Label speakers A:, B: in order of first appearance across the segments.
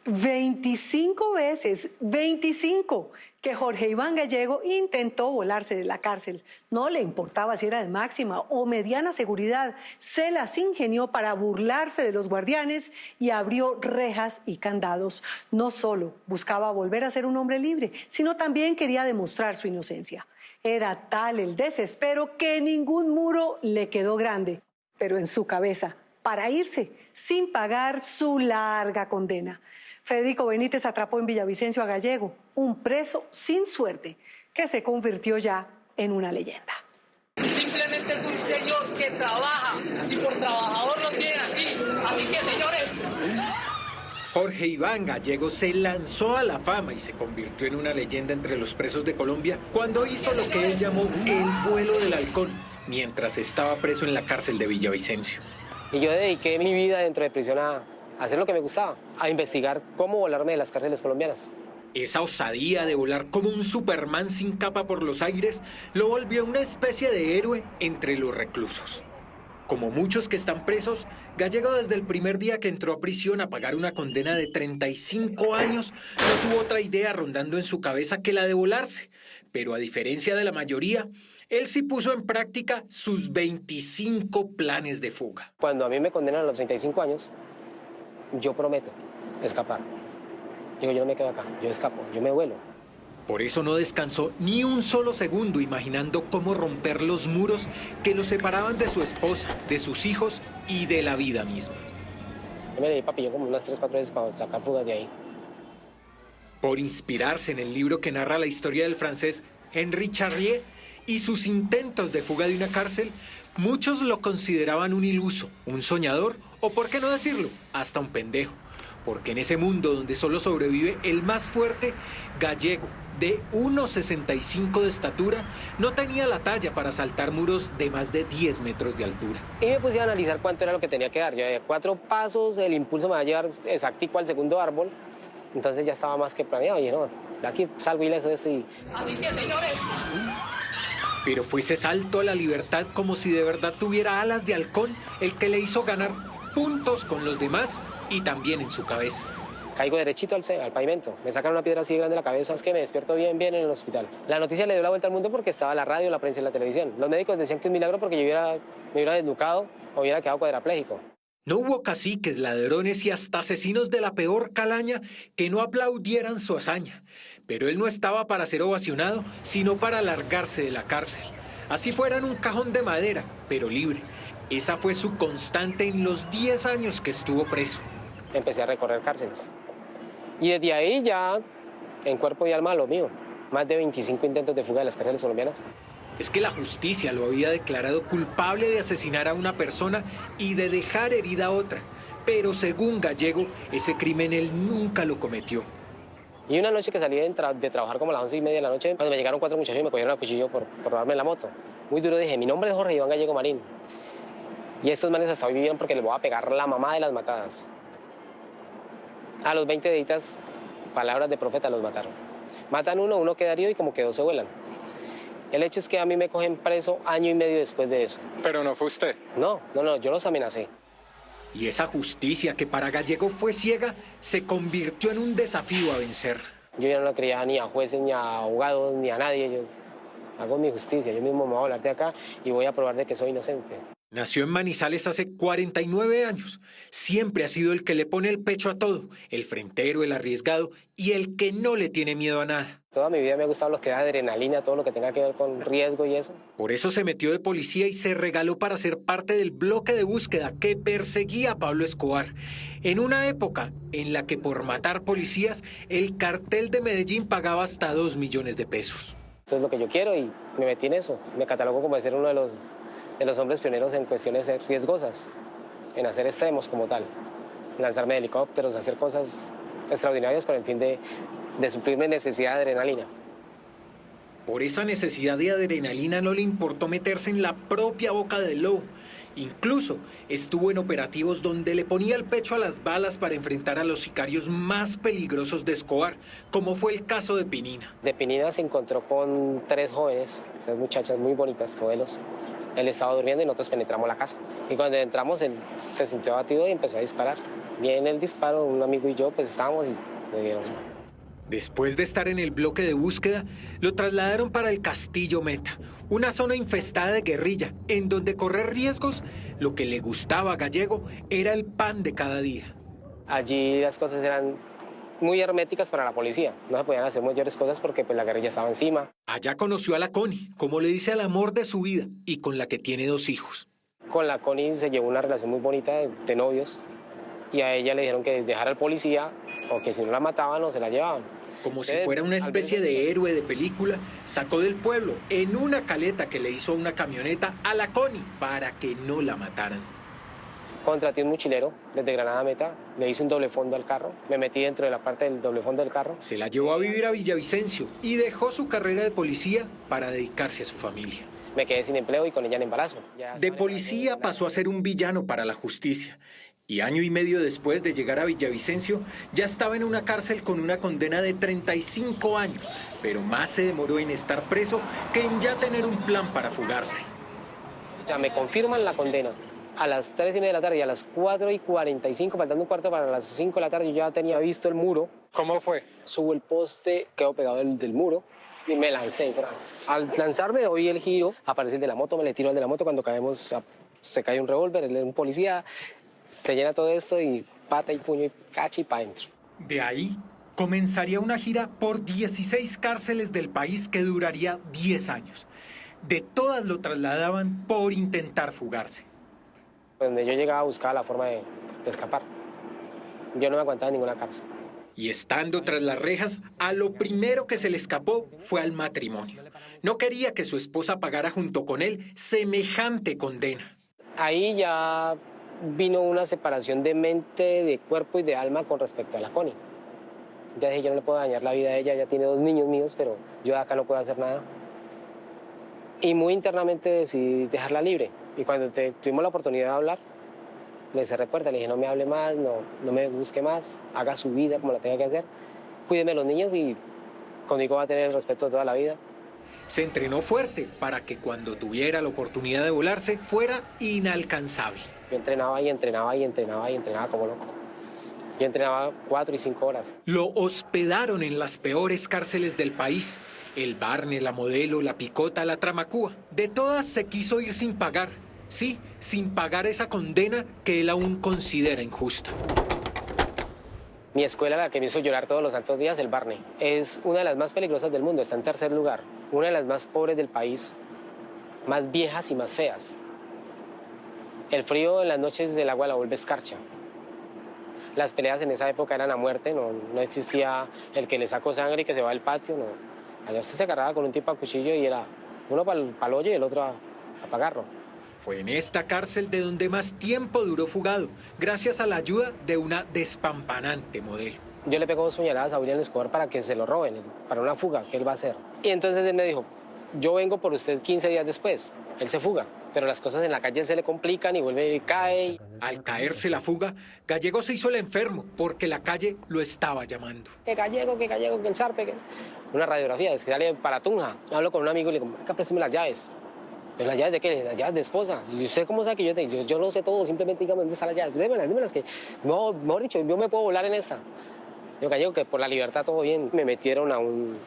A: 25 veces, 25, que Jorge Iván Gallego intentó volarse de la cárcel. No le importaba si era de máxima o mediana seguridad, se las ingenió para burlarse de los guardianes y abrió rejas y candados. No solo buscaba volver a ser un hombre libre, sino también quería demostrar su inocencia. Era tal el desespero que ningún muro le quedó grande, pero en su cabeza, para irse sin pagar su larga condena. Federico Benítez atrapó en Villavicencio a Gallego, un preso sin suerte, que se convirtió ya en una leyenda.
B: Simplemente es un señor que trabaja y por trabajador lo tiene aquí. Así que, señores...
C: Jorge Iván Gallego se lanzó a la fama y se convirtió en una leyenda entre los presos de Colombia cuando hizo lo que él llamó el vuelo del halcón, mientras estaba preso en la cárcel de Villavicencio.
D: Y yo dediqué mi vida dentro de prisión a hacer lo que me gustaba, a investigar cómo volarme de las cárceles colombianas.
C: Esa osadía de volar como un Superman sin capa por los aires lo volvió una especie de héroe entre los reclusos. Como muchos que están presos, Gallego desde el primer día que entró a prisión a pagar una condena de 35 años no tuvo otra idea rondando en su cabeza que la de volarse. Pero a diferencia de la mayoría, él sí puso en práctica sus 25 planes de fuga.
D: Cuando a mí me condenan a los 35 años, yo prometo escapar. Digo, yo no me quedo acá, yo escapo, yo me vuelo.
C: Por eso no descansó ni un solo segundo imaginando cómo romper los muros que lo separaban de su esposa, de sus hijos y de la vida misma.
D: Yo me leí papillón como unas 3 o 4 veces para sacar fugas de ahí.
C: Por inspirarse en el libro que narra la historia del francés Henri Charrier y sus intentos de fuga de una cárcel, muchos lo consideraban un iluso, un soñador o, por qué no decirlo, hasta un pendejo. Porque en ese mundo donde solo sobrevive el más fuerte, Gallego, de 1,65 de estatura, no tenía la talla para saltar muros de más de 10 metros de altura.
D: Y me puse a analizar cuánto era lo que tenía que dar. Yo de 4 pasos, el impulso me va a llevar exactico al segundo árbol. Entonces ya estaba más que planeado. Y no, de aquí salgo ileso de ese.
B: Así que, señores...
C: Pero fue ese salto a la libertad como si de verdad tuviera alas de halcón el que le hizo ganar puntos con los demás y también en su cabeza.
D: Caigo derechito al pavimento. Me sacan una piedra así grande en la cabeza. Es que me despierto bien en el hospital. La noticia le dio la vuelta al mundo porque estaba la radio, la prensa y la televisión. Los médicos decían que un milagro porque me hubiera desnucado o hubiera quedado cuadrapléjico.
C: No hubo caciques, ladrones y hasta asesinos de la peor calaña que no aplaudieran su hazaña. Pero él no estaba para ser ovacionado, sino para largarse de la cárcel. Así fuera en un cajón de madera, pero libre. Esa fue su constante en los 10 años que estuvo preso.
D: Empecé a recorrer cárceles. Y desde ahí ya, en cuerpo y alma, lo mío. Más de 25 intentos de fuga de las cárceles colombianas.
C: Es que la justicia lo había declarado culpable de asesinar a una persona y de dejar herida a otra. Pero según Gallego, ese crimen él nunca lo cometió.
D: Y una noche que salí de trabajar como a las 11:30 de la noche, cuando me llegaron 4 muchachos y me cogieron a cuchillo por robarme la moto. Muy duro dije, mi nombre es Jorge Iván Gallego Marín. Y estos manes hasta hoy vivieron porque les voy a pegar la mamá de las matadas. A los 20 deditas, palabras de profeta, los mataron. Matan uno queda herido y como que 2 se vuelan. El hecho es que a mí me cogen preso 1 año y medio después de eso.
C: ¿Pero no fue usted?
D: No, yo los amenacé.
C: Y esa justicia que para Gallego fue ciega, se convirtió en un desafío a vencer.
D: Yo ya no le creía ni a jueces, ni a abogados, ni a nadie. Yo hago mi justicia, yo mismo me voy a hablar de acá y voy a probar de que soy inocente.
C: Nació en Manizales hace 49 años. Siempre ha sido el que le pone el pecho a todo, el frentero, el arriesgado y el que no le tiene miedo a nada.
D: Toda mi vida me ha gustado lo que da adrenalina, todo lo que tenga que ver con riesgo y eso.
C: Por eso se metió de policía y se regaló para ser parte del bloque de búsqueda que perseguía a Pablo Escobar. En una época en la que por matar policías, el cartel de Medellín pagaba hasta 2 millones de pesos.
D: Eso es lo que yo quiero y me metí en eso. Me catalogo como de ser uno de los hombres pioneros en cuestiones riesgosas, en hacer extremos como tal, lanzarme de helicópteros, hacer cosas extraordinarias con el fin de suplir mi necesidad de adrenalina.
C: Por esa necesidad de adrenalina no le importó meterse en la propia boca del lobo. Incluso estuvo en operativos donde le ponía el pecho a las balas para enfrentar a los sicarios más peligrosos de Escobar, como fue el caso de Pinina.
D: De Pinina se encontró con 3 jóvenes, 3 muchachas muy bonitas, modelos. Él estaba durmiendo y nosotros penetramos la casa. Y cuando entramos, él se sintió abatido y empezó a disparar. Bien el disparo, un amigo y yo pues estábamos y le dieron.
C: Después de estar en el bloque de búsqueda, lo trasladaron para el Castillo Meta, una zona infestada de guerrilla, en donde correr riesgos, lo que le gustaba a Gallego, era el pan de cada día.
D: Allí las cosas eran muy herméticas para la policía. No se podían hacer mayores cosas porque pues, la guerrilla estaba encima.
C: Allá conoció a la Connie, como le dice, al amor de su vida, y con la que tiene 2 hijos.
D: Con la Connie se llevó una relación muy bonita de novios y a ella le dijeron que dejara al policía o que si no la mataban o se la llevaban.
C: Como si fuera una especie de héroe de película, sacó del pueblo en una caleta que le hizo a una camioneta a la Connie para que no la mataran.
D: Contraté un mochilero desde Granada Meta, le hice un doble fondo al carro, me metí dentro de la parte del doble fondo del carro.
C: Se la llevó a vivir a Villavicencio y dejó su carrera de policía para dedicarse a su familia.
D: Me quedé sin empleo y con ella en embarazo.
C: De policía pasó a ser un villano para la justicia. Y año y medio después de llegar a Villavicencio, ya estaba en una cárcel con una condena de 35 años. Pero más se demoró en estar preso que en ya tener un plan para fugarse.
D: O sea, me confirman la condena. A las 3:30 de la tarde y a las 4:45, faltando un cuarto para las 5 de la tarde, yo ya tenía visto el muro.
C: ¿Cómo fue?
D: Subo el poste, quedo pegado del muro y me lancé. Al lanzarme doy el giro, aparece el de la moto, me le tiro al de la moto. Cuando caemos, se cae un revólver, él es un policía, se llena todo esto y pata y puño y cachi para adentro.
C: De ahí comenzaría una gira por 16 cárceles del país que duraría 10 años. De todas lo trasladaban por intentar fugarse.
D: Donde yo llegaba buscaba la forma de escapar. Yo no me aguantaba en ninguna cárcel.
C: Y estando tras las rejas, a lo primero que se le escapó fue al matrimonio. No quería que su esposa pagara junto con él semejante condena.
D: Ahí ya vino una separación de mente, de cuerpo y de alma con respecto a la Connie. Ya dije, yo no le puedo dañar la vida a ella, ya tiene 2 niños míos, pero yo de acá no puedo hacer nada. Y muy internamente decidí dejarla libre. Y cuando tuvimos la oportunidad de hablar, le cerré puerta, le dije, no me hable más, no me busque más, haga su vida como la tenga que hacer, cuídeme los niños y conmigo va a tener el respeto de toda la vida.
C: Se entrenó fuerte para que cuando tuviera la oportunidad de volarse fuera inalcanzable.
D: Yo entrenaba y entrenaba y entrenaba y entrenaba como loco. Yo entrenaba 4 y 5 horas.
C: Lo hospedaron en las peores cárceles del país. El Barne, la Modelo, la Picota, la Tramacúa. De todas se quiso ir sin pagar. Sí, sin pagar esa condena que él aún considera injusta.
D: Mi escuela, la que me hizo llorar todos los santos días, el Barne, es una de las más peligrosas del mundo, está en 3er lugar. Una de las más pobres del país, más viejas y más feas. El frío en las noches del agua la vuelve escarcha. Las peleas en esa época eran a muerte, no existía el que le sacó sangre y que se va al patio, no. Allá usted se agarraba con un tipo a cuchillo y era uno para el hoyo y el otro a pagarlo.
C: Fue en esta cárcel de donde más tiempo duró fugado, gracias a la ayuda de una despampanante modelo.
D: Yo le pego 2 puñaladas a William Escobar para que se lo roben, para una fuga que él va a hacer. Y entonces él me dijo, yo vengo por usted 15 días después. Él se fuga, pero las cosas en la calle se le complican y vuelve y cae.
C: Al caerse la fuga, Gallego se hizo el enfermo porque la calle lo estaba llamando.
D: Que Gallego, que el zarpe, que... Una radiografía, es que sale para Tunja. Hablo con un amigo y le digo, acá préstame las llaves. ¿Pero las llaves de qué? Las llaves de esposa. ¿Y usted cómo sabe que yo tengo? Yo lo sé todo, simplemente dígame dónde están las llaves. Démelas, que... No, mejor dicho, yo me puedo volar en esta. Yo Gallego, que por la libertad todo bien. Me metieron a un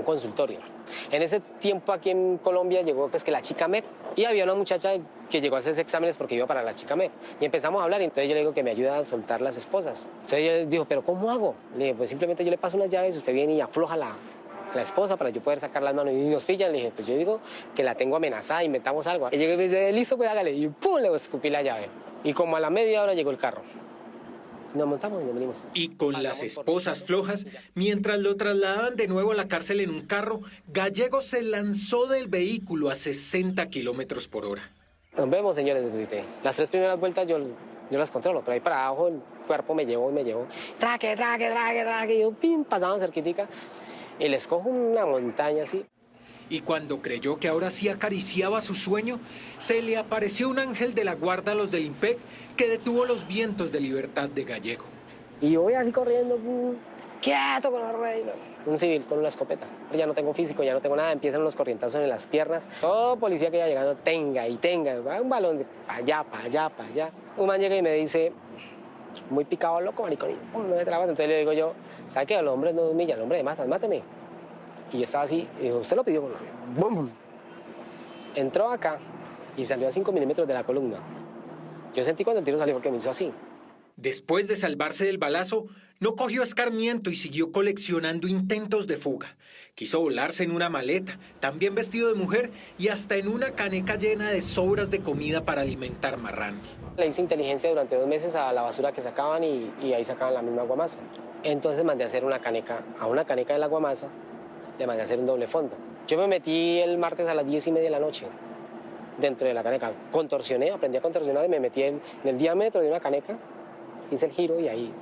D: consultorio. En ese tiempo aquí en Colombia llegó que la chica MEP y había una muchacha que llegó a hacer exámenes porque iba para la chica MEP y empezamos a hablar y entonces yo le digo que me ayuda a soltar las esposas. Entonces ella dijo, ¿pero cómo hago? Le dije, pues simplemente yo le paso unas llaves, usted viene y afloja la esposa para yo poder sacar las manos y nos pillan. Le dije, pues yo digo que la tengo amenazada, inventamos algo. Y llegó y me dice, listo, pues hágale. Y ¡pum! Le escupí la llave. Y como a la media hora llegó el carro. Nos montamos y nos venimos.
C: Y con las esposas flojas, mientras lo trasladaban de nuevo a la cárcel en un carro, Gallego se lanzó del vehículo a 60 kilómetros por hora.
D: Nos vemos, señores, grité. Las 3 primeras vueltas yo las controlo, pero ahí para abajo el cuerpo me llevó. Traque. Y yo, pim, pasaban cerquitica. Y les cojo una montaña así.
C: Y cuando creyó que ahora sí acariciaba su sueño, se le apareció un ángel de la guarda a los del IMPEC que detuvo los vientos de libertad de Gallego.
D: Y yo voy así corriendo, quieto con los reyes. un civil con una escopeta. Ya no tengo físico, ya no tengo nada, empiezan los corrientazos en las piernas. Todo policía que iba llegando, tenga y tenga, un balón de para allá, para allá, para allá. Un man llega y me dice, muy picado loco, maricón, me trabas. Entonces le digo yo, ¿sabe qué? Los hombres no humillan, los hombres matan, máteme. Y yo estaba así, y dijo, ¿usted lo pidió? ¡Bum! Entró acá y salió a 5 milímetros de la columna. Yo sentí cuando el tiro salió porque me hizo así.
C: Después de salvarse del balazo, no cogió escarmiento y siguió coleccionando intentos de fuga. Quiso volarse en una maleta, también vestido de mujer y hasta en una caneca llena de sobras de comida para alimentar marranos.
D: Le hice inteligencia durante 2 meses a la basura que sacaban y ahí sacaban la misma aguamasa. Entonces mandé a hacer una caneca, a una caneca de la aguamasa, le mandé a hacer un doble fondo. Yo me metí el martes a las 10:30 de la noche dentro de la caneca. Contorsioné, aprendí a contorsionar y me metí en el diámetro de una caneca. Hice el giro y ahí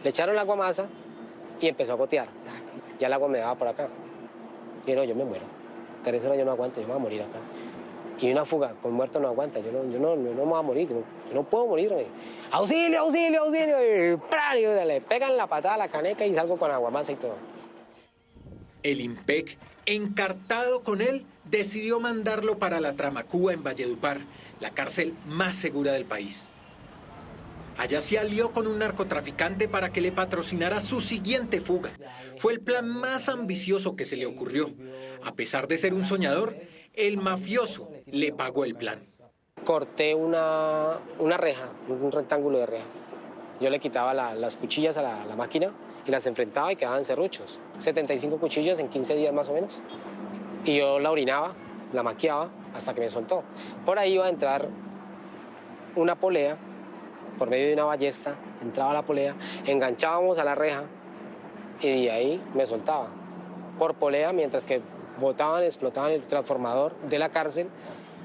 D: le echaron la aguamasa y empezó a gotear. Ya el agua me daba por acá. Y no, yo me muero. 3 horas yo no aguanto, yo me voy a morir acá. Y una fuga con muerto no aguanta, yo no me voy a morir, yo no puedo morirme. ¡Auxilio, auxilio, auxilio! Y le pegan la patada a la caneca y salgo con aguamasa y todo.
C: El IMPEC, encartado con él, decidió mandarlo para la Tramacúa en Valledupar, la cárcel más segura del país. Allá se alió con un narcotraficante para que le patrocinara su siguiente fuga. Fue el plan más ambicioso que se le ocurrió. A pesar de ser un soñador, el mafioso le pagó el plan.
D: Corté una reja, un rectángulo de reja. Yo le quitaba las cuchillas a la máquina y las enfrentaba y quedaban serruchos. 75 cuchillas en 15 días más o menos. Y yo la orinaba, la maquillaba hasta que me soltó. Por ahí iba a entrar una polea. Por medio de una ballesta, entraba la polea, enganchábamos a la reja y de ahí me soltaba. Por polea, mientras que botaban, explotaban el transformador de la cárcel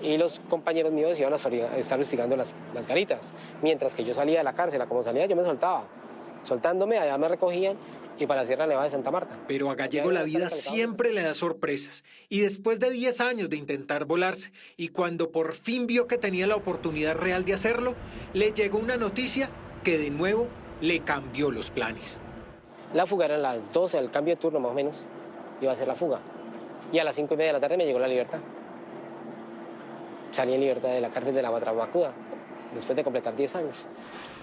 D: y los compañeros míos iban a estar investigando las garitas. Mientras que yo salía de la cárcel, como salía yo me soltaba. Soltándome, allá me recogían y para la Sierra Nevada de Santa Marta.
C: Pero a Gallego la vida siempre le da sorpresas. Y después de 10 años de intentar volarse, y cuando por fin vio que tenía la oportunidad real de hacerlo, le llegó una noticia que de nuevo le cambió los planes.
D: La fuga era a las 12, al cambio de turno más o menos, iba a ser la fuga. Y a las 5:30 de la tarde me llegó la libertad. Salí en libertad de la cárcel de la Tramacúa, después de completar 10 años.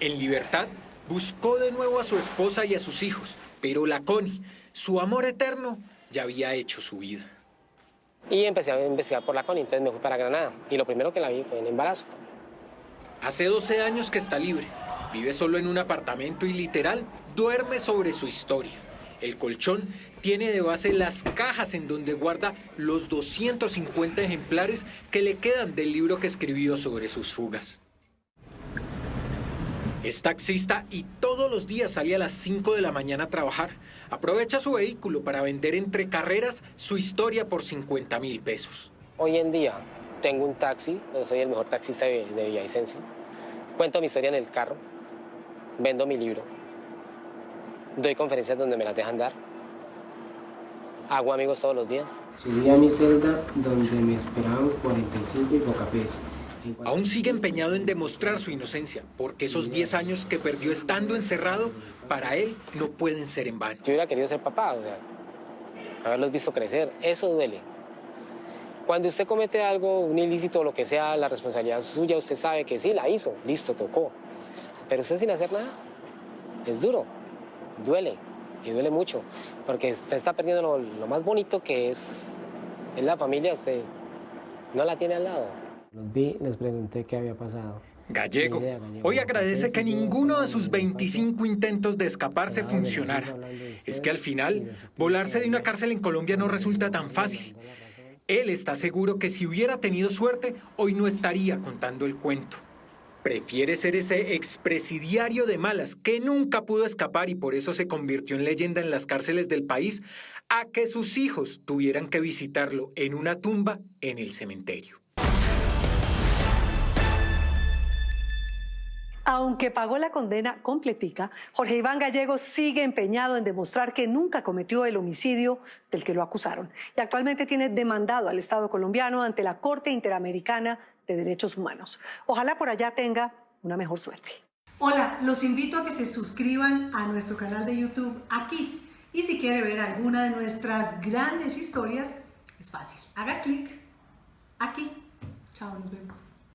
C: En libertad, buscó de nuevo a su esposa y a sus hijos, pero la Connie, su amor eterno, ya había hecho su vida.
D: Y empecé a investigar por la Connie, entonces me fui para Granada. Y lo primero que la vi fue en embarazo.
C: Hace 12 años que está libre, vive solo en un apartamento y literal duerme sobre su historia. El colchón tiene de base las cajas en donde guarda los 250 ejemplares que le quedan del libro que escribió sobre sus fugas. Es taxista y todos los días sale a las 5 de la mañana a trabajar. Aprovecha su vehículo para vender entre carreras su historia por 50.000 pesos.
D: Hoy en día tengo un taxi, soy el mejor taxista de Villavicencio. Cuento mi historia en el carro, vendo mi libro, doy conferencias donde me las dejan dar, hago amigos todos los días.
E: Subí a mi celda donde me esperaban 45 hipocapés.
C: Aún sigue empeñado en demostrar su inocencia, porque esos 10 años que perdió estando encerrado, para él no pueden ser en vano.
D: Yo hubiera querido ser papá, o sea, haberlos visto crecer, eso duele. Cuando usted comete algo, un ilícito o lo que sea, la responsabilidad es suya, usted sabe que sí, la hizo, listo, tocó. Pero usted sin hacer nada, es duro, duele, y duele mucho, porque usted está perdiendo lo más bonito que es la familia, usted no la tiene al lado.
E: Los vi, les pregunté qué había pasado.
C: Gallego hoy agradece que ninguno de sus 25 intentos de escaparse funcionara. Es que al final, volarse de una cárcel en Colombia no resulta tan fácil. Él está seguro que si hubiera tenido suerte, hoy no estaría contando el cuento. Prefiere ser ese expresidiario de malas que nunca pudo escapar y por eso se convirtió en leyenda en las cárceles del país, a que sus hijos tuvieran que visitarlo en una tumba en el cementerio.
A: Aunque pagó la condena completica, Jorge Iván Gallego sigue empeñado en demostrar que nunca cometió el homicidio del que lo acusaron y actualmente tiene demandado al Estado colombiano ante la Corte Interamericana de Derechos Humanos. Ojalá por allá tenga una mejor suerte. Hola, los invito a que se suscriban a nuestro canal de YouTube aquí. Y si quiere ver alguna de nuestras grandes historias, es fácil. Haga clic aquí. Chao, nos vemos.